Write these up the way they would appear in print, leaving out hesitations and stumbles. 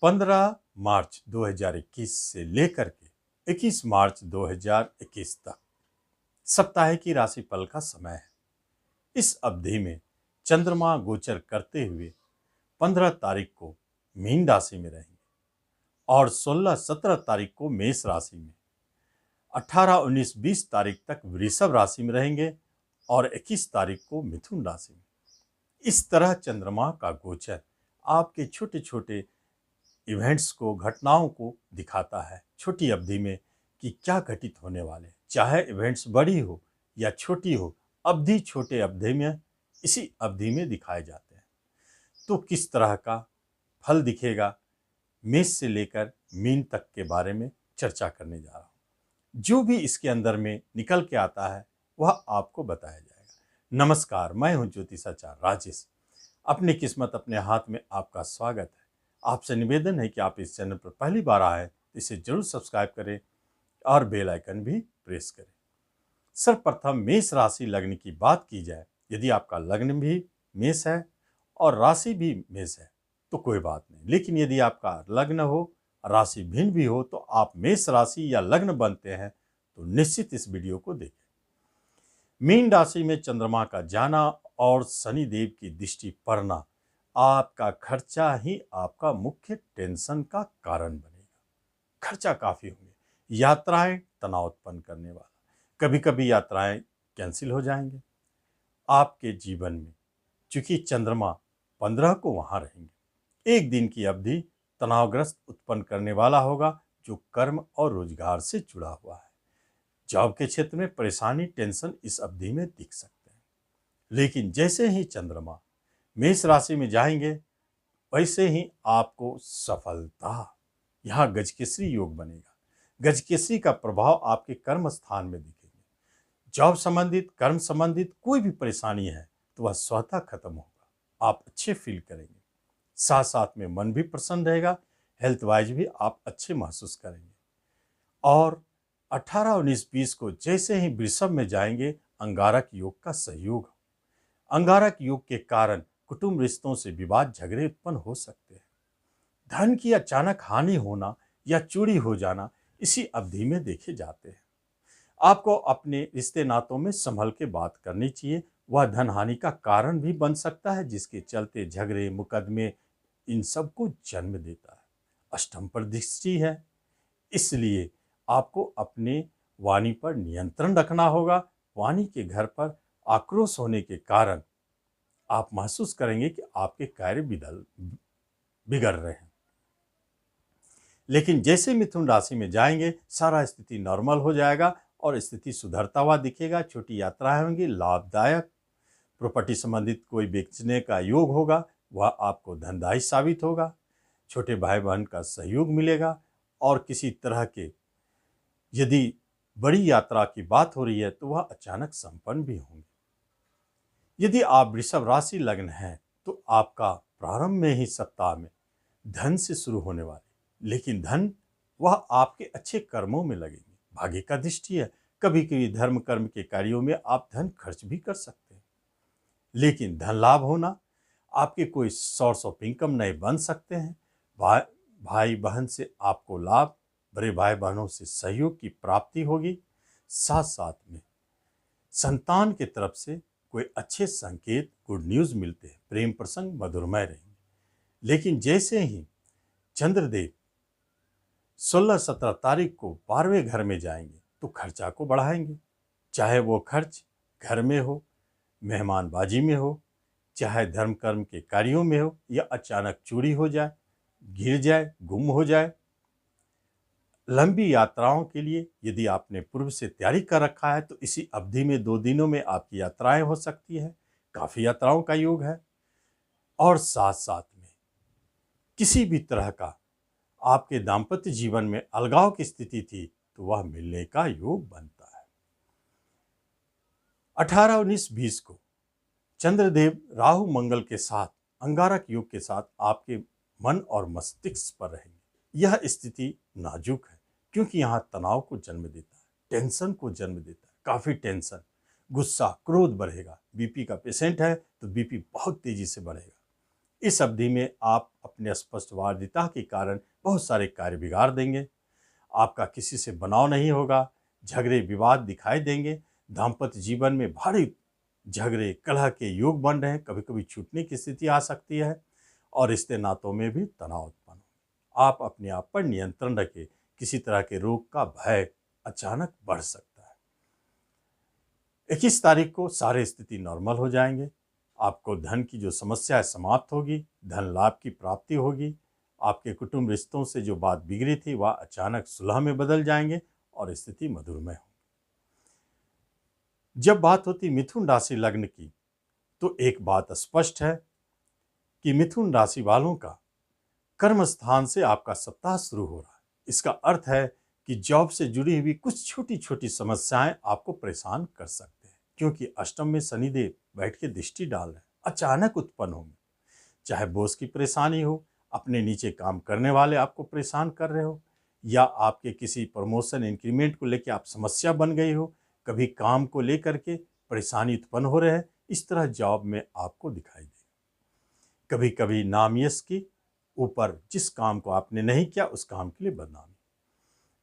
15 मार्च 2021 से लेकर के 21 मार्च 2021 तक सप्ताह की राशिफल का समय है। इस अवधि में चंद्रमा गोचर करते हुए 15 तारीख को मीन राशि में रहेंगे और 16-17 तारीख को मेष राशि में, 18, 19, 20 तारीख तक वृषभ राशि में रहेंगे और 21 तारीख को मिथुन राशि में। इस तरह चंद्रमा का गोचर आपके छोटे छोटे इवेंट्स को, घटनाओं को दिखाता है छोटी अवधि में कि क्या घटित होने वाले हैं। चाहे इवेंट्स बड़ी हो या छोटी हो, अवधि छोटे अवधि में इसी अवधि में दिखाए जाते हैं। तो किस तरह का फल दिखेगा, मेष से लेकर मीन तक के बारे में चर्चा करने जा रहा हूं। जो भी इसके अंदर में निकल के आता है वह आपको बताया जाएगा। नमस्कार, मैं हूं ज्योतिषाचार्य राजेश। अपनी किस्मत अपने हाथ में आपका स्वागत है। आपसे निवेदन है कि आप इस चैनल पर पहली बार आए तो इसे जरूर सब्सक्राइब करें और बेल आइकन भी प्रेस करें। सर्वप्रथम मेष राशि लग्न की बात की जाए, यदि आपका लग्न भी मेष है और राशि भी मेष है तो कोई बात नहीं, लेकिन यदि आपका लग्न हो, राशि भिन्न भी हो, तो आप मेष राशि या लग्न बनते हैं तो निश्चित इस वीडियो को देखें। मीन राशि में चंद्रमा का जाना और शनि देव की दृष्टि पड़ना आपका खर्चा ही आपका मुख्य टेंशन का कारण बनेगा। खर्चा काफी होंगे, यात्राएं तनाव उत्पन्न करने वाला, कभी कभी यात्राएं कैंसिल हो जाएंगे आपके जीवन में, क्योंकि चंद्रमा 15 को वहां रहेंगे। एक दिन की अवधि तनावग्रस्त उत्पन्न करने वाला होगा जो कर्म और रोजगार से जुड़ा हुआ है। जॉब के क्षेत्र में परेशानी, टेंशन इस अवधि में दिख सकते हैं, लेकिन जैसे ही चंद्रमा मेष राशि में जाएंगे वैसे ही आपको सफलता, यहाँ गजकेसरी योग बनेगा। गजकेसरी का प्रभाव आपके कर्म स्थान में दिखेंगे। जॉब संबंधित, कर्म संबंधित कोई भी परेशानी है तो वह स्वतः खत्म होगा। आप अच्छे फील करेंगे, साथ साथ में मन भी प्रसन्न रहेगा। हेल्थ वाइज भी आप अच्छे महसूस करेंगे। और 18, 19, 20 को जैसे ही वृषभ में जाएंगे, अंगारक योग का सहयोग। अंगारक योग के कारण कुटुंब रिश्तों से विवाद, झगड़े उत्पन्न हो सकते हैं। धन की अचानक हानि होना या चोरी हो जाना इसी अवधि में देखे जाते हैं। आपको अपने रिश्ते नातों में संभल के बात करनी चाहिए। वह धन हानि का कारण भी बन सकता है, जिसके चलते झगड़े, मुकदमे इन सब को जन्म देता है। अष्टम पर दृष्टि है, इसलिए आपको अपने वाणी पर नियंत्रण रखना होगा। वाणी के घर पर आक्रोश होने के कारण आप महसूस करेंगे कि आपके कार्य बिगड़ रहे हैं। लेकिन जैसे मिथुन राशि में जाएंगे, सारा स्थिति नॉर्मल हो जाएगा और स्थिति सुधरता हुआ दिखेगा। छोटी यात्राएं होंगी, लाभदायक। प्रॉपर्टी संबंधित कोई बेचने का योग होगा, वह आपको धनदायी साबित होगा। छोटे भाई बहन का सहयोग मिलेगा और किसी तरह के यदि बड़ी यात्रा की बात हो रही है तो वह अचानक संपन्न भी होंगे। यदि आप वृषभ राशि लग्न है तो आपका प्रारंभ में ही सप्ताह में धन से शुरू होने वाले, लेकिन धन वह आपके अच्छे कर्मों में लगेंगे। भाग्य का दृष्टि है, कभी कभी धर्म कर्म के कार्यों में आप धन खर्च भी कर सकते हैं, लेकिन धन लाभ होना, आपके कोई सोर्स ऑफ इनकम नए बन सकते हैं। भाई बहन से आपको लाभ, बड़े भाई बहनों से सहयोग की प्राप्ति होगी। साथ साथ में संतान की तरफ से कोई अच्छे संकेत, गुड न्यूज मिलते हैं। प्रेम प्रसंग मधुरमय रहेंगे। लेकिन जैसे ही चंद्रदेव 16-17 तारीख को 12वें घर में जाएंगे तो खर्चा को बढ़ाएंगे। चाहे वो खर्च घर में हो, मेहमानबाजी में हो, चाहे धर्म कर्म के कार्यों में हो, या अचानक चोरी हो जाए, गिर जाए, गुम हो जाए। लंबी यात्राओं के लिए यदि आपने पूर्व से तैयारी कर रखा है तो इसी अवधि में 2 दिनों में आपकी यात्राएं हो सकती है। काफी यात्राओं का योग है। और साथ साथ में किसी भी तरह का आपके दाम्पत्य जीवन में अलगाव की स्थिति थी तो वह मिलने का योग बनता है। 18, 19, 20 को चंद्रदेव राहु मंगल के साथ, अंगारक योग के साथ आपके मन और मस्तिष्क पर रहेंगे। यह स्थिति नाजुक है क्योंकि यहाँ तनाव को जन्म देता है, टेंशन को जन्म देता है। काफी टेंशन, गुस्सा, क्रोध बढ़ेगा। बीपी का पेशेंट है तो बीपी बहुत तेजी से बढ़ेगा। इस अवधि में आप अपने स्पष्टवादिता के कारण बहुत सारे कार्य बिगाड़ देंगे। आपका किसी से बनाव नहीं होगा, झगड़े विवाद दिखाई देंगे। दाम्पत्य जीवन में भारी झगड़े कलह के योग बन रहे हैं, कभी कभी छूटने की स्थिति आ सकती है और रिश्ते नातों में भी तनाव उत्पन्न हो। आप अपने आप पर नियंत्रण रखें, किसी तरह के रोग का भय अचानक बढ़ सकता है। 21 तारीख को सारे स्थिति नॉर्मल हो जाएंगे। आपको धन की जो समस्या है समाप्त होगी, धन लाभ की प्राप्ति होगी। आपके कुटुंब रिश्तों से जो बात बिगड़ी थी वह अचानक सुलह में बदल जाएंगे और स्थिति मधुरमय होगी। जब बात होती मिथुन राशि लग्न की, तो एक बात स्पष्ट है कि मिथुन राशि वालों का कर्म स्थान से आपका सप्ताह शुरू हो रहा है। इसका अर्थ है कि जॉब से जुड़ी हुई कुछ छोटी छोटी समस्याएं आपको परेशान कर सकते हैं, क्योंकि अष्टम में शनिदेव बैठ के दृष्टि डाल रहे हैं, अचानक उत्पन्न होंगे। चाहे बॉस की परेशानी हो, अपने नीचे काम करने वाले आपको परेशान कर रहे हो, या आपके किसी प्रमोशन इंक्रीमेंट को लेकर आप समस्या बन गई हो, कभी काम को लेकर के परेशानी उत्पन्न हो रहे हैं, इस तरह जॉब में आपको दिखाई देगा। कभी कभी नाम यश की ऊपर जिस काम को आपने नहीं किया उस काम के लिए बदनामी।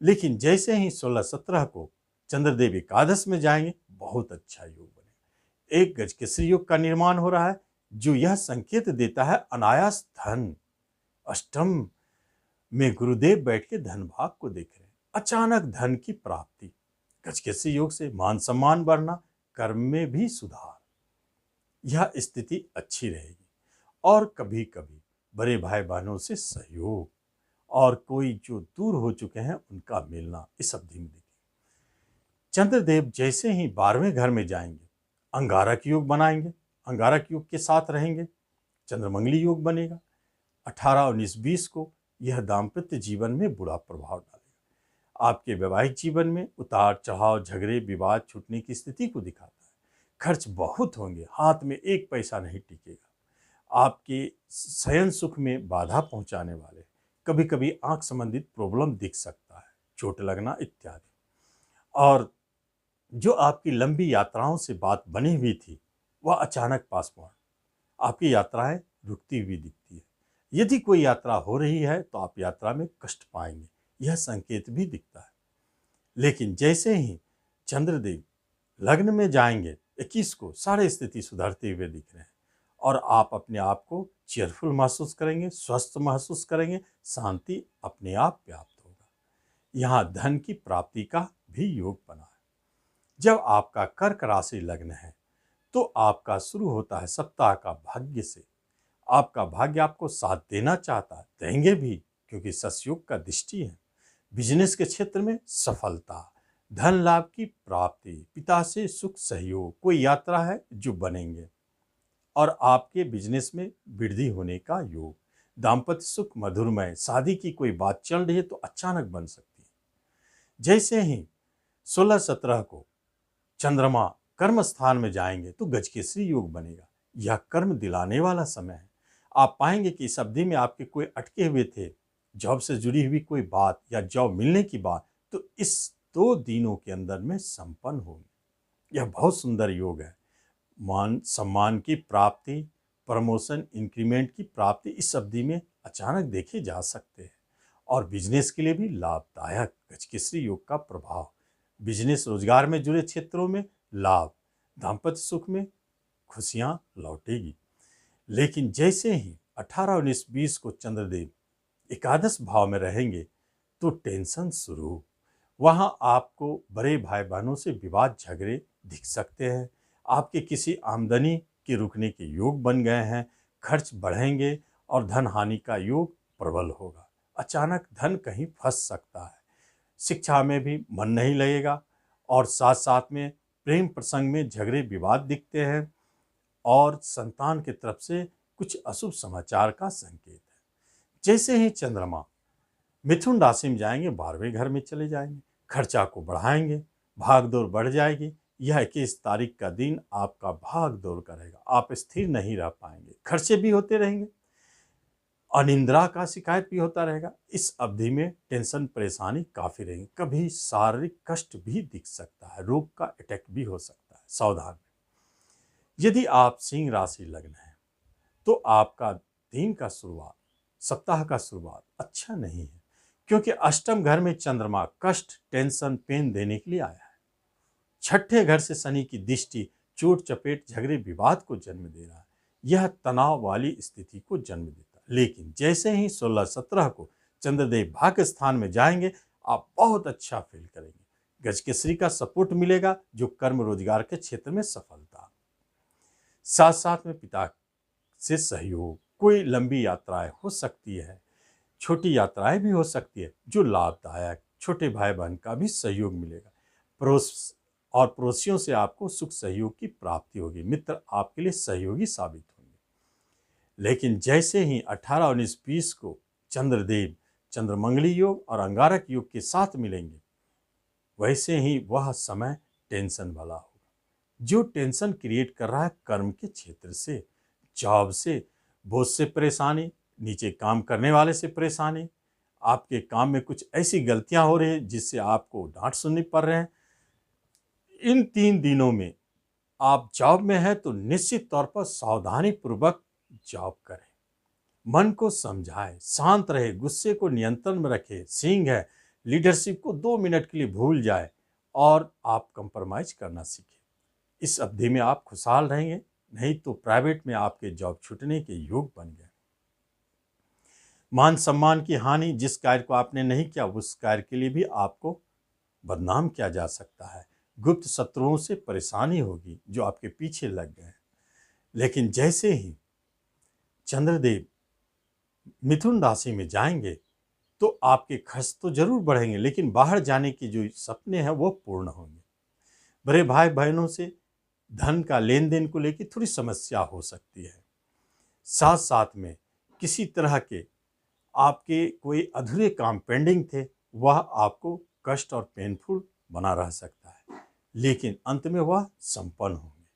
लेकिन जैसे ही 16-17 को चंद्रदेव एकादश में जाएंगे, बहुत अच्छा योग बनेगा। एक गजकेसरी योग का निर्माण हो रहा है, जो यह संकेत देता है अनायास धन। अष्टम में गुरुदेव बैठ के धन भाग को देख रहे हैं, अचानक धन की प्राप्ति। गजकेसरी योग से मान सम्मान बढ़ना, कर्म में भी सुधार, यह स्थिति अच्छी रहेगी। और कभी कभी बड़े भाई बहनों से सहयोग और कोई जो दूर हो चुके हैं उनका मिलना इस अवधि में देखिए। चंद्रदेव जैसे ही 12वें घर में जाएंगे, अंगारक योग बनाएंगे, अंगारक योग के साथ रहेंगे, चंद्रमंगली योग बनेगा। 18, 19, 20 को यह दाम्पत्य जीवन में बुरा प्रभाव डालेगा। आपके वैवाहिक जीवन में उतार चढ़ाव, झगड़े विवाद छूटने की स्थिति को दिखाता है। खर्च बहुत होंगे, हाथ में एक पैसा नहीं टिकेगा। आपके शयन सुख में बाधा पहुंचाने वाले, कभी कभी आंख संबंधित प्रॉब्लम दिख सकता है, चोट लगना इत्यादि। और जो आपकी लंबी यात्राओं से बात बनी हुई थी वह अचानक पासपोर्ट, आपकी यात्राएं रुकती हुई दिखती है। यदि कोई यात्रा हो रही है तो आप यात्रा में कष्ट पाएंगे, यह संकेत भी दिखता है। लेकिन जैसे ही चंद्रदेव लग्न में जाएंगे 21 को, सारे स्थिति सुधरते हुए दिख रहे हैं और आप अपने आप को चेयरफुल महसूस करेंगे, स्वस्थ महसूस करेंगे, शांति अपने आप व्याप्त होगा। यहाँ धन की प्राप्ति का भी योग बना है। जब आपका कर्क राशि लग्न है तो आपका शुरू होता है सप्ताह का भाग्य से। आपका भाग्य आपको साथ देना चाहता है, देंगे भी, क्योंकि ससयोग का दृष्टि है। बिजनेस के क्षेत्र में सफलता, धन लाभ की प्राप्ति, पिता से सुख सहयोग, कोई यात्रा है जो बनेंगे और आपके बिजनेस में वृद्धि होने का योग। दाम्पत्य सुख मधुरमय, शादी की कोई बात चल रही है तो अचानक बन सकती है। जैसे ही 16-17 को चंद्रमा कर्म स्थान में जाएंगे तो गजकेसरी योग बनेगा। यह कर्म दिलाने वाला समय है। आप पाएंगे कि इस अवधि में आपके कोई अटके हुए थे, जॉब से जुड़ी हुई कोई बात या जॉब मिलने की बात, तो इस 2 दिनों के अंदर में संपन्न होगी। यह बहुत सुंदर योग है। मान सम्मान की प्राप्ति, प्रमोशन इंक्रीमेंट की प्राप्ति इस अवधि में अचानक देखे जा सकते हैं और बिजनेस के लिए भी लाभदायक गजकेसरी योग का प्रभाव। बिजनेस रोजगार में जुड़े क्षेत्रों में लाभ, दाम्पत्य सुख में खुशियां लौटेगी। लेकिन जैसे ही 18, 19, 20 को चंद्रदेव एकादश भाव में रहेंगे तो टेंशन शुरू। वहां आपको बड़े भाई बहनों से विवाद झगड़े दिख सकते हैं। आपके किसी आमदनी के रुकने के योग बन गए हैं, खर्च बढ़ेंगे और धन हानि का योग प्रबल होगा। अचानक धन कहीं फंस सकता है। शिक्षा में भी मन नहीं लगेगा और साथ साथ में प्रेम प्रसंग में झगड़े विवाद दिखते हैं और संतान की तरफ से कुछ अशुभ समाचार का संकेत है। जैसे ही चंद्रमा मिथुन राशि में जाएंगे, 12वें घर में चले जाएंगे, खर्चा को बढ़ाएंगे, भाग दौड़ बढ़ जाएगी। यह 21 तारीख का दिन आपका भाग दौड़ करेगा, आप स्थिर नहीं रह पाएंगे, खर्चे भी होते रहेंगे, अनिद्रा का शिकायत भी होता रहेगा। इस अवधि में टेंशन परेशानी काफी रहेगी, कभी शारीरिक कष्ट भी दिख सकता है, रोग का अटैक भी हो सकता है, सावधान। यदि आप सिंह राशि लग्न है तो आपका दिन का शुरुआत, सप्ताह का शुरुआत अच्छा नहीं है, क्योंकि अष्टम घर में चंद्रमा कष्ट, टेंशन, पेन देने के लिए आया है। छठे घर से शनि की दृष्टि चोट चपेट, झगड़े, विवाद को जन्म दे रहा है। यह तनाव वाली स्थिति को जन्म देता है। लेकिन जैसे ही 16-17 को चंद्रदेव भाग्य स्थान में जाएंगे, आप बहुत अच्छा फील करेंगे। गजकेसरी का सपोर्ट मिलेगा, जो कर्म रोजगार के क्षेत्र में सफलता, साथ साथ में पिता से सहयोग, कोई लंबी यात्राएं हो सकती है, छोटी यात्राएं भी हो सकती है जो लाभदायक, छोटे भाई बहन का भी सहयोग मिलेगा। पड़ोस और पड़ोसियों से आपको सुख सहयोग की प्राप्ति होगी। मित्र आपके लिए सहयोगी साबित होंगे। लेकिन जैसे ही 18, 19, 20 को चंद्रदेव चंद्रमंगली योग और अंगारक योग के साथ मिलेंगे, वैसे ही वह समय टेंशन वाला होगा। जो टेंशन क्रिएट कर रहा है कर्म के क्षेत्र से, जॉब से, बॉस से परेशानी, नीचे काम करने वाले से परेशानी, आपके काम में कुछ ऐसी गलतियां हो रही है जिससे आपको डांट सुननी पड़ रहे हैं। इन 3 दिनों में आप जॉब में हैं तो निश्चित तौर पर सावधानी पूर्वक जॉब करें, मन को समझाएं, शांत रहे, गुस्से को नियंत्रण में रखें। सिंह है, लीडरशिप को 2 मिनट के लिए भूल जाए और आप कंप्रोमाइज करना सीखें। इस अवधि में आप खुशहाल रहेंगे, नहीं तो प्राइवेट में आपके जॉब छूटने के योग बन गए। मान सम्मान की हानि, जिस कार्य को आपने नहीं किया उस कार्य के लिए भी आपको बदनाम किया जा सकता है। गुप्त शत्रुओं से परेशानी होगी जो आपके पीछे लग गए। लेकिन जैसे ही चंद्रदेव मिथुन राशि में जाएंगे तो आपके खर्च तो जरूर बढ़ेंगे, लेकिन बाहर जाने के जो सपने हैं वो पूर्ण होंगे। बड़े भाई बहनों से धन का लेन देन को लेकर थोड़ी समस्या हो सकती है। साथ साथ में किसी तरह के आपके कोई अधूरे काम पेंडिंग थे, वह आपको कष्ट और पेनफुल बना रह सकता है, लेकिन अंत में वह संपन्न होंगे।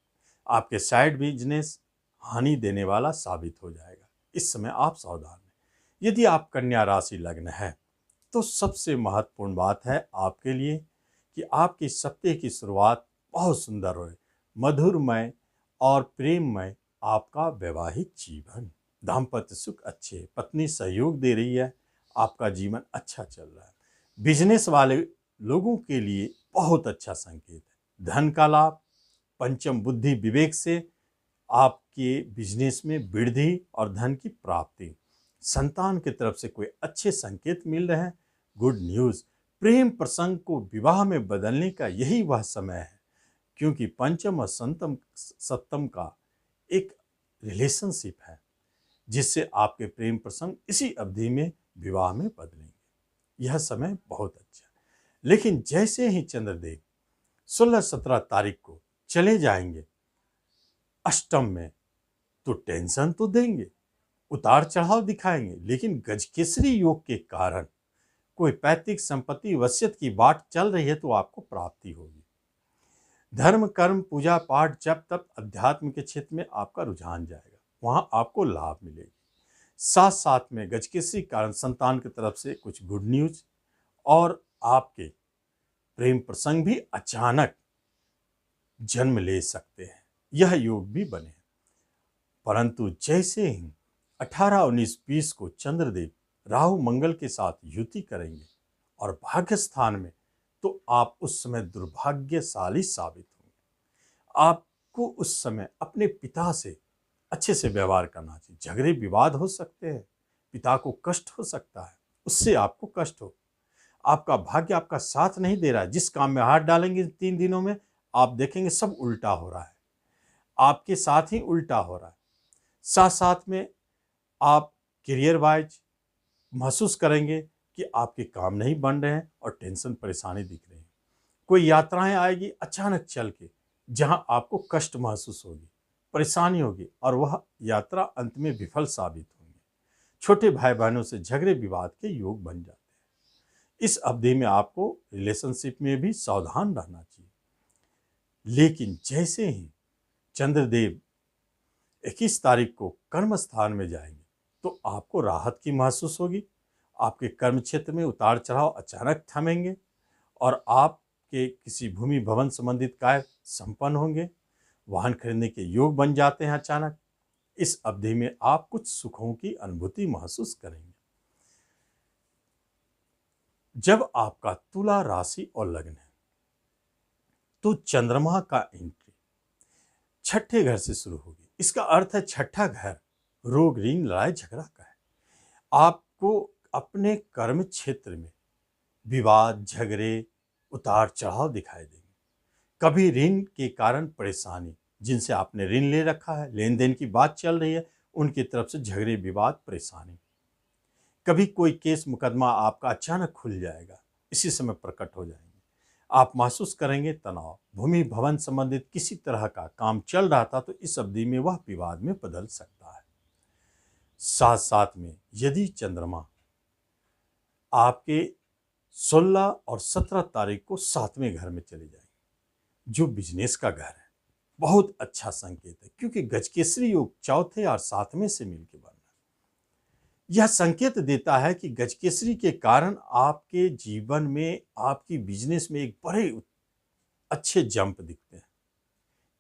आपके साइड बिजनेस हानि देने वाला साबित हो जाएगा। इस समय आप सावधान रहें। यदि आप कन्या राशि लग्न है तो सबसे महत्वपूर्ण बात है आपके लिए कि आपकी सप्ताह की शुरुआत बहुत सुंदर हो, मधुरमय और प्रेममय आपका वैवाहिक जीवन, दाम्पत्य सुख अच्छे, पत्नी सहयोग दे रही है, आपका जीवन अच्छा चल रहा है। बिजनेस वाले लोगों के लिए बहुत अच्छा संकेत है। धन का लाभ, पंचम बुद्धि विवेक से आपके बिजनेस में वृद्धि और धन की प्राप्ति, संतान की तरफ से कोई अच्छे संकेत मिल रहे हैं, गुड न्यूज़। प्रेम प्रसंग को विवाह में बदलने का यही वह समय है, क्योंकि पंचम और सप्तम का एक रिलेशनशिप है जिससे आपके प्रेम प्रसंग इसी अवधि में विवाह में बदलेंगे। यह समय बहुत अच्छा है। लेकिन जैसे ही चंद्रदेव 16-17 तारीख को चले जाएंगे अष्टम में, तो टेंशन तो देंगे, उतार चढ़ाव दिखाएंगे, लेकिन गजकेसरी योग के कारण कोई पैतृक संपत्ति वसीयत की बात चल रही है तो आपको प्राप्ति होगी। धर्म कर्म पूजा पाठ जब तक अध्यात्म के क्षेत्र में आपका रुझान जाएगा, वहां आपको लाभ मिलेगी। साथ साथ में गजकेसरी कारण संतान की तरफ से कुछ गुड न्यूज और आपके प्रेम प्रसंग भी अचानक जन्म ले सकते हैं, यह योग भी बने हैं। परंतु जैसे ही 18, 19, 20 को चंद्रदेव राहु मंगल के साथ युति करेंगे और भाग्य स्थान में, तो आप उस समय दुर्भाग्यशाली साबित होंगे। आपको उस समय अपने पिता से अच्छे से व्यवहार करना चाहिए। झगड़े विवाद हो सकते हैं, पिता को कष्ट हो सकता है, उससे आपको कष्ट हो, आपका भाग्य आपका साथ नहीं दे रहा है। जिस काम में हाथ डालेंगे 3 दिनों में आप देखेंगे सब उल्टा हो रहा है, आपके साथ ही उल्टा हो रहा है। साथ साथ में आप करियर वाइज महसूस करेंगे कि आपके काम नहीं बन रहे हैं और टेंशन परेशानी दिख रही है। कोई यात्राएं आएगी अचानक चल के, जहां आपको कष्ट महसूस होगी, परेशानी होगी और वह यात्रा अंत में विफल साबित होंगे। छोटे भाई बहनों से झगड़े विवाद के योग बन जाते हैं। इस अवधि में आपको रिलेशनशिप में भी सावधान रहना चाहिए। लेकिन जैसे ही चंद्रदेव 21 तारीख को कर्म स्थान में जाएंगे तो आपको राहत की महसूस होगी। आपके कर्म क्षेत्र में उतार चढ़ाव अचानक थमेंगे और आपके किसी भूमि भवन संबंधित कार्य संपन्न होंगे। वाहन खरीदने के योग बन जाते हैं अचानक। इस अवधि में आप कुछ सुखों की अनुभूति महसूस करेंगे। जब आपका तुला राशि और लग्न है तो चंद्रमा का एंट्री छठे घर से शुरू होगी। इसका अर्थ है छठा घर रोग, ऋण, लड़ाई झगड़ा का है। आपको अपने कर्म क्षेत्र में विवाद, झगड़े, उतार चढ़ाव दिखाई देंगे। कभी ऋण के कारण परेशानी, जिनसे आपने ऋण ले रखा है, लेन देन की बात चल रही है, उनकी तरफ से झगड़े, विवाद, परेशानी। कभी कोई केस मुकदमा आपका अचानक खुल जाएगा, इसी समय प्रकट हो जाएंगे। आप महसूस करेंगे तनाव। भूमि भवन संबंधित किसी तरह का काम चल रहा था तो इस अवधि में वह विवाद में बदल सकता है। साथ साथ में यदि चंद्रमा आपके 16 और 17 तारीख को 7वें घर में चले जाएंगे, जो बिजनेस का घर है, बहुत अच्छा संकेत है, क्योंकि गजकेसरी योग चौथे और 7वें से मिलकर बन रहा है। यह संकेत देता है कि गजकेसरी के कारण आपके जीवन में, आपकी बिजनेस में एक बड़े अच्छे जंप दिखते हैं।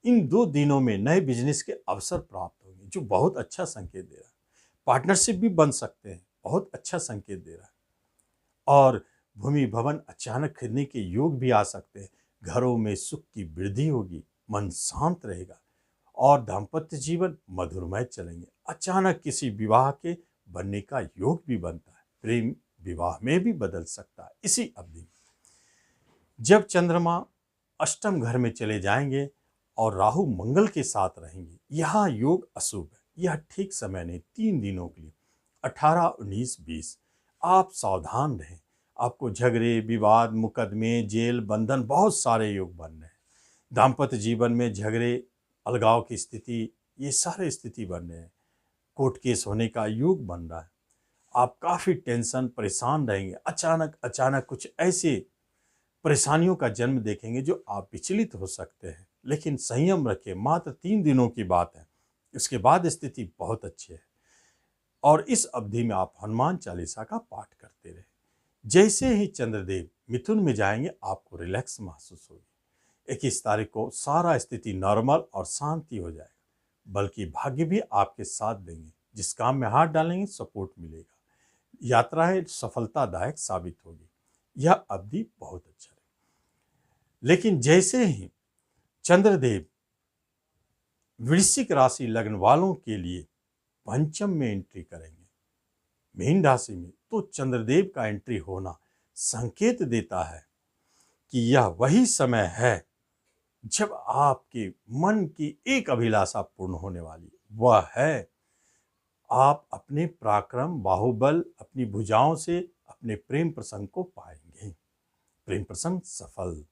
इन 2 दिनों में नए बिजनेस के अवसर प्राप्त होंगे, जो बहुत अच्छा संकेत दे रहा है। पार्टनरशिप भी बन सकते हैं, बहुत अच्छा संकेत दे रहा है। और भूमि भवन अचानक खरीदने के योग भी आ सकते हैं। घरों में सुख की वृद्धि होगी, मन शांत रहेगा और दाम्पत्य जीवन मधुरमय चलेंगे। अचानक किसी विवाह के बनने का योग भी बनता है। प्रेम विवाह में भी बदल सकता है इसी अवधि में। जब चंद्रमा अष्टम घर में चले जाएंगे और राहु मंगल के साथ रहेंगे, यह योग अशुभ है। यह ठीक समय नहीं, 3 दिनों के लिए 18, 19, 20। आप सावधान रहें। आपको झगड़े, विवाद, मुकदमे, जेल, बंधन, बहुत सारे योग बन रहे हैं। दाम्पत्य जीवन में झगड़े, अलगाव की स्थिति, ये सारे स्थिति बन रहे हैं। कोर्ट केस होने का योग बन रहा है। आप काफ़ी टेंशन, परेशान रहेंगे। अचानक कुछ ऐसे परेशानियों का जन्म देखेंगे जो आप विचलित हो सकते हैं, लेकिन संयम रखें। मात्र 3 दिनों की बात है, उसके बाद स्थिति बहुत अच्छी है। और इस अवधि में आप हनुमान चालीसा का पाठ करते रहे। जैसे ही चंद्रदेव मिथुन में जाएंगे, आपको रिलैक्स महसूस होगी। 21 तारीख को सारा स्थिति नॉर्मल और शांति हो जाएगा, बल्कि भाग्य भी आपके साथ देंगे। जिस काम में हाथ डालेंगे सपोर्ट मिलेगा। यात्राएं सफलतादायक साबित होगी। यह अवधि बहुत अच्छा है। लेकिन जैसे ही चंद्रदेव वृश्चिक राशि लग्न वालों के लिए पंचम में एंट्री करेंगे, मीन राशि में, तो चंद्रदेव का एंट्री होना संकेत देता है कि यह वही समय है जब आपके मन की एक अभिलाषा पूर्ण होने वाली। वह है आप अपने पराक्रम, बाहुबल, अपनी भुजाओं से अपने प्रेम प्रसंग को पाएंगे। प्रेम प्रसंग सफल।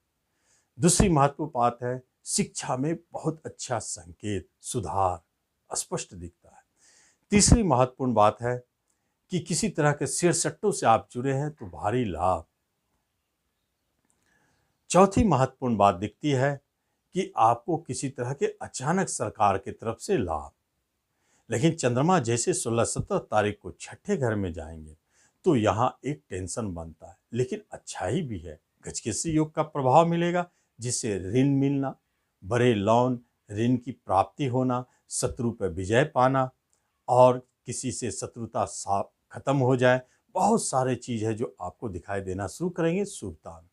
दूसरी महत्वपूर्ण बात है, शिक्षा में बहुत अच्छा संकेत, सुधार स्पष्ट दिखता है। तीसरी महत्वपूर्ण बात है कि किसी तरह के शेयर सट्टों से आप जुड़े हैं तो भारी लाभ। चौथी महत्वपूर्ण बात दिखती है कि आपको किसी तरह के अचानक सरकार की तरफ से लाभ। लेकिन चंद्रमा जैसे 16-17 तारीख को छठे घर में जाएंगे तो यहाँ एक टेंशन बनता है, लेकिन अच्छाई भी है। गजकेसरी योग का प्रभाव मिलेगा, जिससे ऋण मिलना, बड़े लोन, ऋण की प्राप्ति होना, शत्रु पर विजय पाना और किसी से शत्रुता खत्म हो जाए। बहुत सारे चीज़ है जो आपको दिखाई देना शुरू करेंगे शुभता में।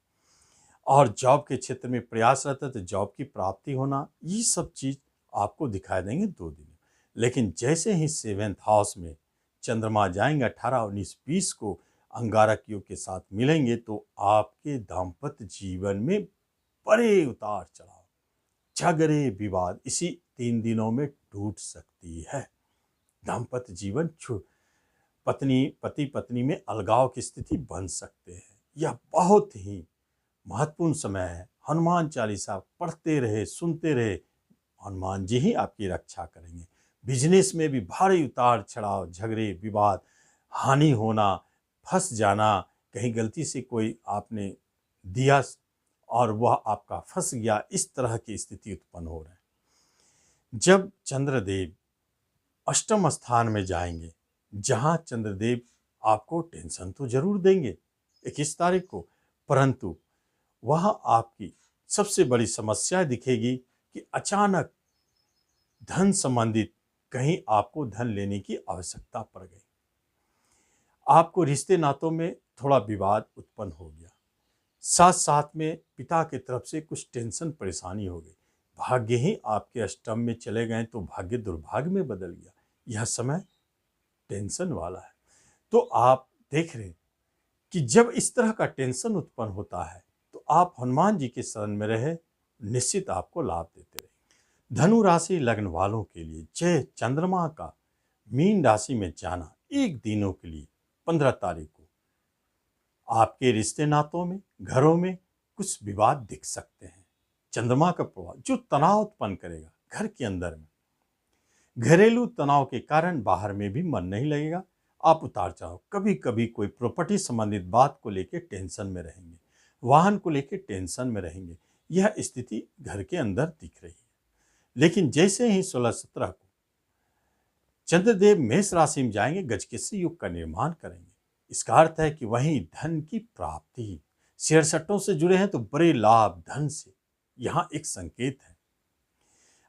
और जॉब के क्षेत्र में प्रयास रहता है तो जॉब की प्राप्ति होना, ये सब चीज़ आपको दिखाई देंगे 2 दिन। लेकिन जैसे ही 7th हाउस में चंद्रमा जाएंगे 18, 19, 20 को अंगारक योग के साथ मिलेंगे तो आपके दाम्पत्य जीवन में बड़े उतार चढ़ाव, झगड़े, विवाद इसी 3 दिनों में टूट सकती है। दाम्पत्य जीवन पति पत्नी में अलगाव की स्थिति बन सकते हैं। यह बहुत ही महत्वपूर्ण समय है। हनुमान चालीसा पढ़ते रहे, सुनते रहे, हनुमान जी ही आपकी रक्षा करेंगे। बिजनेस में भी भारी उतार चढ़ाव, झगड़े, विवाद, हानि होना, फंस जाना, कहीं गलती से कोई आपने दिया और वह आपका फंस गया, इस तरह की स्थिति उत्पन्न हो रही है। जब चंद्रदेव अष्टम स्थान में जाएंगे, जहां चंद्रदेव आपको टेंशन तो जरूर देंगे 21 तारीख को, परंतु वहां आपकी सबसे बड़ी समस्या दिखेगी कि अचानक धन संबंधित कहीं आपको धन लेने की आवश्यकता पड़ गई, आपको रिश्ते नातों में थोड़ा विवाद उत्पन्न हो गया, साथ साथ में पिता की तरफ से कुछ टेंशन परेशानी हो गई, भाग्य ही आपके अष्टम में चले गए तो भाग्य दुर्भाग्य में बदल गया। यह समय टेंशन वाला है। तो आप देख रहे हैं कि जब इस तरह का टेंशन उत्पन्न होता है तो आप हनुमान जी के शरण में रहे, निश्चित आपको लाभ देते रहे। धनु राशि लग्न वालों के लिए जय चंद्रमा का मीन राशि में जाना एक दिनों के लिए 15 तारीख को आपके रिश्ते नातों में, घरों में कुछ विवाद दिख सकते हैं। चंद्रमा का प्रभाव जो तनाव उत्पन्न करेगा घर के अंदर में, घरेलू तनाव के कारण बाहर में भी मन नहीं लगेगा, आप उतार चढ़ाव, कभी कभी कोई प्रॉपर्टी संबंधित बात को लेकर टेंशन में रहेंगे, वाहन को लेकर टेंशन में रहेंगे। यह स्थिति घर के अंदर दिख रही है। लेकिन जैसे ही 16-17 को चंद्रदेव मेष राशि में जाएंगे, गजकेसरी योग का निर्माण करेंगे। इसका अर्थ है कि वहीं धन की प्राप्ति, शेयर सट्टों से जुड़े हैं तो बड़े लाभ धन से, यहाँ एक संकेत है।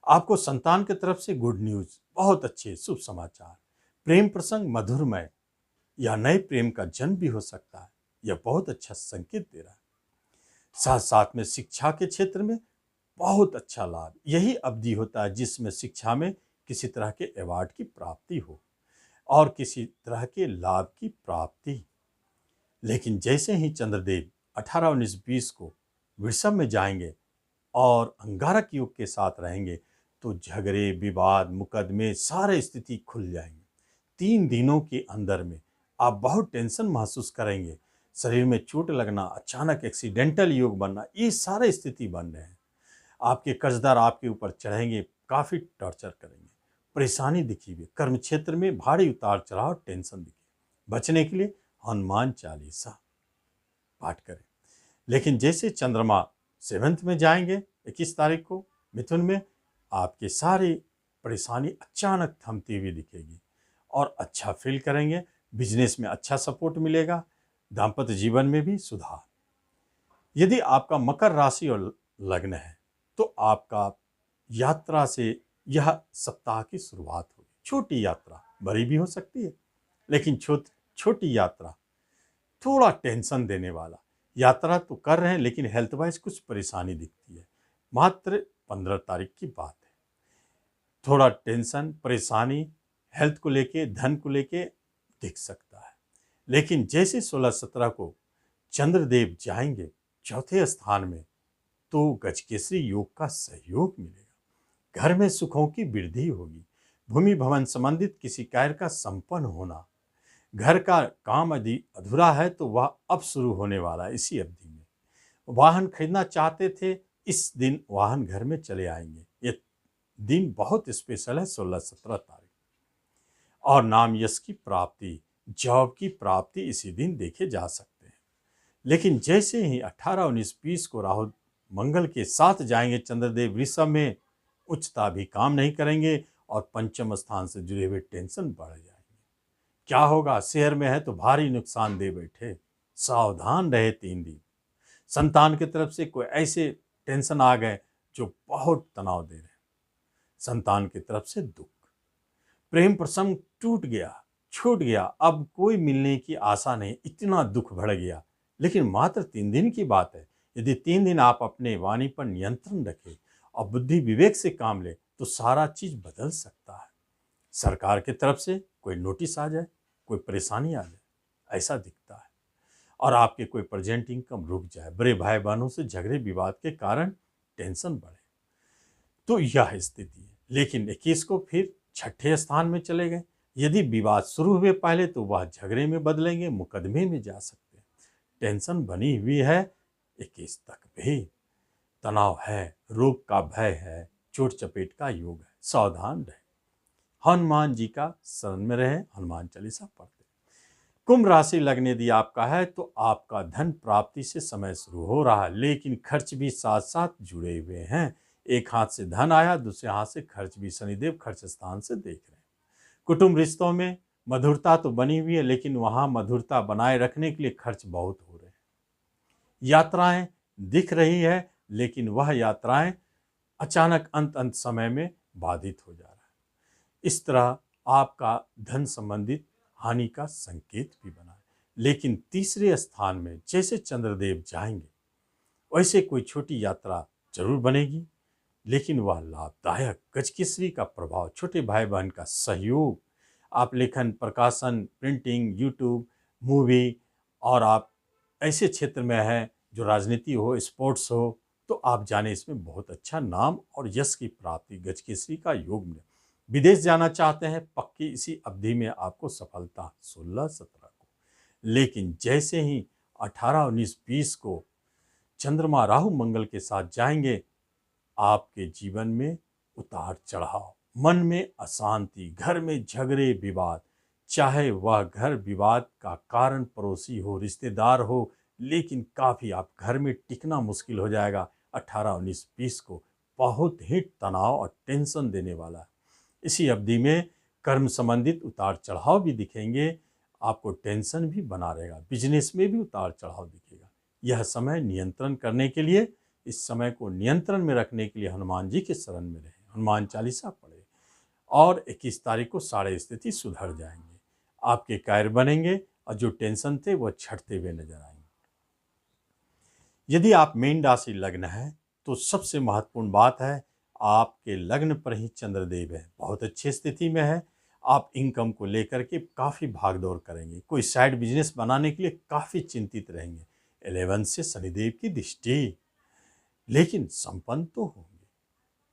आपको संतान की तरफ से गुड न्यूज, बहुत अच्छे शुभ समाचार, प्रेम प्रसंग मधुरमय या नए प्रेम का जन्म भी हो सकता है। यह बहुत अच्छा संकेत दे रहा है। साथ साथ में शिक्षा के क्षेत्र में बहुत अच्छा लाभ, यही अवधि होता है जिसमें शिक्षा में किसी तरह के अवार्ड की प्राप्ति हो और किसी तरह के लाभ की प्राप्ति। लेकिन जैसे ही चंद्रदेव 18, 19, 20 को वृषभ में जाएंगे और अंगारक योग के साथ रहेंगे तो झगड़े, विवाद, मुकदमे सारे स्थिति खुल जाएंगे। 3 दिनों के अंदर में आप बहुत टेंशन महसूस करेंगे, शरीर में चोट लगना, अचानक एक्सीडेंटल योग बनना, ये सारे स्थिति बन रहे हैं। आपके कर्जदार आपके ऊपर चढ़ेंगे, काफ़ी टॉर्चर करेंगे, परेशानी दिखेगी, कर्म क्षेत्र में भारी उतार चढ़ाव, टेंशन दिखे। बचने के लिए हनुमान चालीसा पाठ करें। लेकिन जैसे चंद्रमा 7th में जाएंगे 21 तारीख को मिथुन में, आपके सारी परेशानी अचानक थमती हुई दिखेगी और अच्छा फील करेंगे, बिजनेस में अच्छा सपोर्ट मिलेगा, दाम्पत्य जीवन में भी सुधार। यदि आपका मकर राशि और लग्न है तो आपका यात्रा से यह सप्ताह की शुरुआत होगी। छोटी यात्रा, बड़ी भी हो सकती है, लेकिन छोटी यात्रा, थोड़ा टेंशन देने वाला यात्रा तो कर रहे हैं लेकिन हेल्थ वाइज कुछ परेशानी दिखती है। मात्र 15 तारीख की बात है। थोड़ा टेंशन, परेशानी हेल्थ को लेके, धन को लेके दिख सकता है। लेकिन जैसे 16-17 को चंद्रदेव जाएंगे चौथे स्थान में तो गजकेसरी योग का सहयोग मिलेगा, घर में सुखों की वृद्धि होगी, भूमि भवन संबंधित किसी कार्य का संपन्न होना, घर का काम यदि अधूरा है तो वह अब शुरू होने वाला है इसी अवधि में। वाहन खरीदना चाहते थे, इस दिन वाहन घर में चले आएंगे। ये दिन बहुत स्पेशल है 16-17 तारीख। और नाम यश की प्राप्ति, जॉब की प्राप्ति इसी दिन देखे जा सकते हैं। लेकिन जैसे ही 18, 19, 20 को राहु मंगल के साथ जाएंगे चंद्रदेव वृषभ में, उच्चता भी काम नहीं करेंगे और पंचम स्थान से जुड़े हुए टेंशन बढ़ जाएंगे। क्या होगा, शेयर में है तो भारी नुकसान दे बैठे, सावधान रहे 3 दिन। संतान की तरफ से कोई ऐसे टेंशन आ गए जो बहुत तनाव दे रहे हैं, संतान की तरफ से दुख, प्रेम प्रसंग टूट गया, छूट गया, अब कोई मिलने की आशा नहीं, इतना दुख बढ़ गया। लेकिन मात्र 3 दिन की बात है। यदि 3 दिन आप अपने वाणी पर नियंत्रण रखें और बुद्धि विवेक से काम ले तो सारा चीज बदल सकता है। सरकार की तरफ से कोई नोटिस आ जाए, कोई परेशानी आ जाए, ऐसा दिखता है, और आपके कोई प्रेजेंट इनकम रुक जाए, बड़े भाई बहनों से झगड़े विवाद के कारण टेंशन बढ़े, तो यह स्थिति है। लेकिन 21 को फिर छठे स्थान में चले गए। यदि विवाद शुरू हुए पहले तो वह झगड़े में बदलेंगे, मुकदमे में जा सकते हैं। टेंशन बनी हुई है 21 तक भी, तनाव है, रोग का भय है, चोट चपेट का योग है, सावधान रहे, हनुमान जी का शरण में रहे, हनुमान चालीसा पढ़ते। कुंभ राशि लग्न यदि आपका है तो आपका धन प्राप्ति से समय शुरू हो रहा है, लेकिन खर्च भी साथ साथ जुड़े हुए हैं। एक हाथ से धन आया, दूसरे हाथ से खर्च भी, शनिदेव खर्च स्थान से देख रहे हैं। कुटुंब रिश्तों में मधुरता तो बनी हुई है, लेकिन वहां मधुरता बनाए रखने के लिए खर्च बहुत हो रहे हैं। यात्राएं दिख रही है, लेकिन वह यात्राएं अचानक अंत समय में बाधित हो जा रहा है। इस तरह आपका धन संबंधित हानि का संकेत भी बना है। लेकिन तीसरे स्थान में जैसे चंद्रदेव जाएंगे वैसे कोई छोटी यात्रा जरूर बनेगी, लेकिन वह लाभदायक गजकेसरी का प्रभाव, छोटे भाई बहन का सहयोग, आप लेखन, प्रकाशन, प्रिंटिंग, यूट्यूब, मूवी, और आप ऐसे क्षेत्र में हैं जो राजनीति हो, स्पोर्ट्स हो, तो आप जाने इसमें बहुत अच्छा नाम और यश की प्राप्ति, गजकेसरी का योग मिले। विदेश जाना चाहते हैं, पक्की इसी अवधि में आपको सफलता 16-17 को। लेकिन जैसे ही 18, 19, 20 को चंद्रमा राहु मंगल के साथ जाएंगे, आपके जीवन में उतार चढ़ाव, मन में अशांति, घर में झगड़े विवाद, चाहे वह घर विवाद का कारण पड़ोसी हो, रिश्तेदार हो, लेकिन काफ़ी आप घर में टिकना मुश्किल हो जाएगा। 18, 19, 20 को बहुत ही तनाव और टेंशन देने वाला है। इसी अवधि में कर्म संबंधित उतार चढ़ाव भी दिखेंगे, आपको टेंशन भी बना रहेगा, बिजनेस में भी उतार चढ़ाव दिखेगा। यह समय नियंत्रण करने के लिए, इस समय को नियंत्रण में रखने के लिए हनुमान जी के शरण में रहे, हनुमान चालीसा पढ़े, और 21 तारीख को सारे स्थिति सुधर जाएंगे, आपके कार्य बनेंगे और जो टेंशन थे वो छटते हुए नजर आएंगे। यदि आप मीन राशि लग्न है तो सबसे महत्वपूर्ण बात है, आपके लग्न पर ही चंद्रदेव है, बहुत अच्छी स्थिति में है। आप इनकम को लेकर के काफ़ी भागदौड़ करेंगे, कोई साइड बिजनेस बनाने के लिए काफ़ी चिंतित रहेंगे। 11 से शनिदेव की दृष्टि, लेकिन संपन्न तो होंगे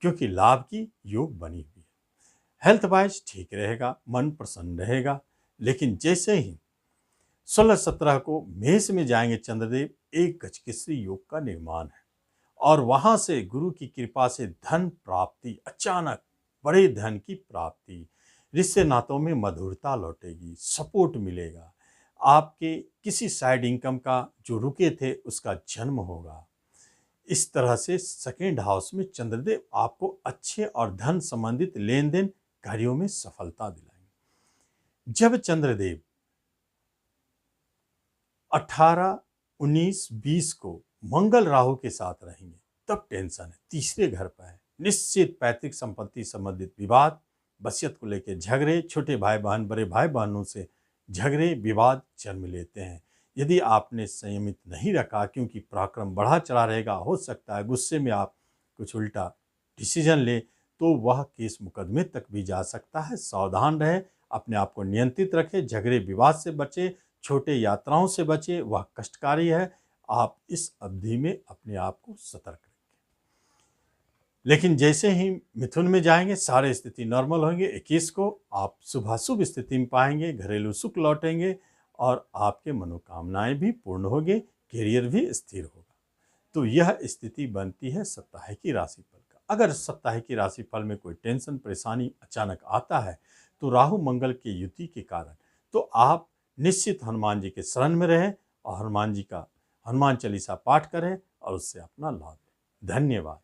क्योंकि लाभ की योग बनी हुई है। हेल्थ वाइज ठीक रहेगा, मन प्रसन्न रहेगा। लेकिन जैसे ही 16-17 को मेष में जाएंगे चंद्रदेव, एक गजकेसरी योग का निर्माण है और वहां से गुरु की कृपा से धन प्राप्ति, अचानक बड़े धन की प्राप्ति, रिश्ते नातों में मधुरता लौटेगी, सपोर्ट मिलेगा, आपके किसी साइड इनकम का जो रुके थे उसका जन्म होगा। इस तरह से सेकेंड हाउस में चंद्रदेव आपको अच्छे और धन संबंधित लेन देन कार्यों में सफलता दिलाएंगे। जब चंद्रदेव 18, 19, 20 को मंगल राहु के साथ रहेंगे, तब टेंशन है, तीसरे घर पर है, निश्चित पैतृक संपत्ति संबंधित विवाद, वसीयत को लेकर झगड़े, छोटे भाई बहन, बड़े भाई बहनों से झगड़े विवाद जन्म लेते हैं। यदि आपने संयमित नहीं रखा, क्योंकि पराक्रम बढ़ा चढ़ा रहेगा, हो सकता है गुस्से में आप कुछ उल्टा डिसीजन ले तो वह केस मुकदमे तक भी जा सकता है। सावधान रहे, अपने आप को नियंत्रित रखें, झगड़े विवाद से बचे, छोटे यात्राओं से बचे, वह कष्टकारी है। आप इस अवधि में अपने आप को सतर्क रखें। लेकिन जैसे ही मिथुन में जाएंगे सारे स्थिति नॉर्मल होंगे। 21 को आप शुभाशुभ स्थिति में पाएंगे, घरेलू सुख लौटेंगे और आपके मनोकामनाएं भी पूर्ण होंगे, करियर भी स्थिर होगा। तो यह स्थिति बनती है साप्ताहिकी राशिफल का। अगर साप्ताहिकी राशिफल में कोई टेंशन परेशानी अचानक आता है तो राहु मंगल की युति के कारण, तो आप निश्चित हनुमान जी के शरण में रहें और हनुमान जी का हनुमान चालीसा पाठ करें और उससे अपना लाभ लें। धन्यवाद।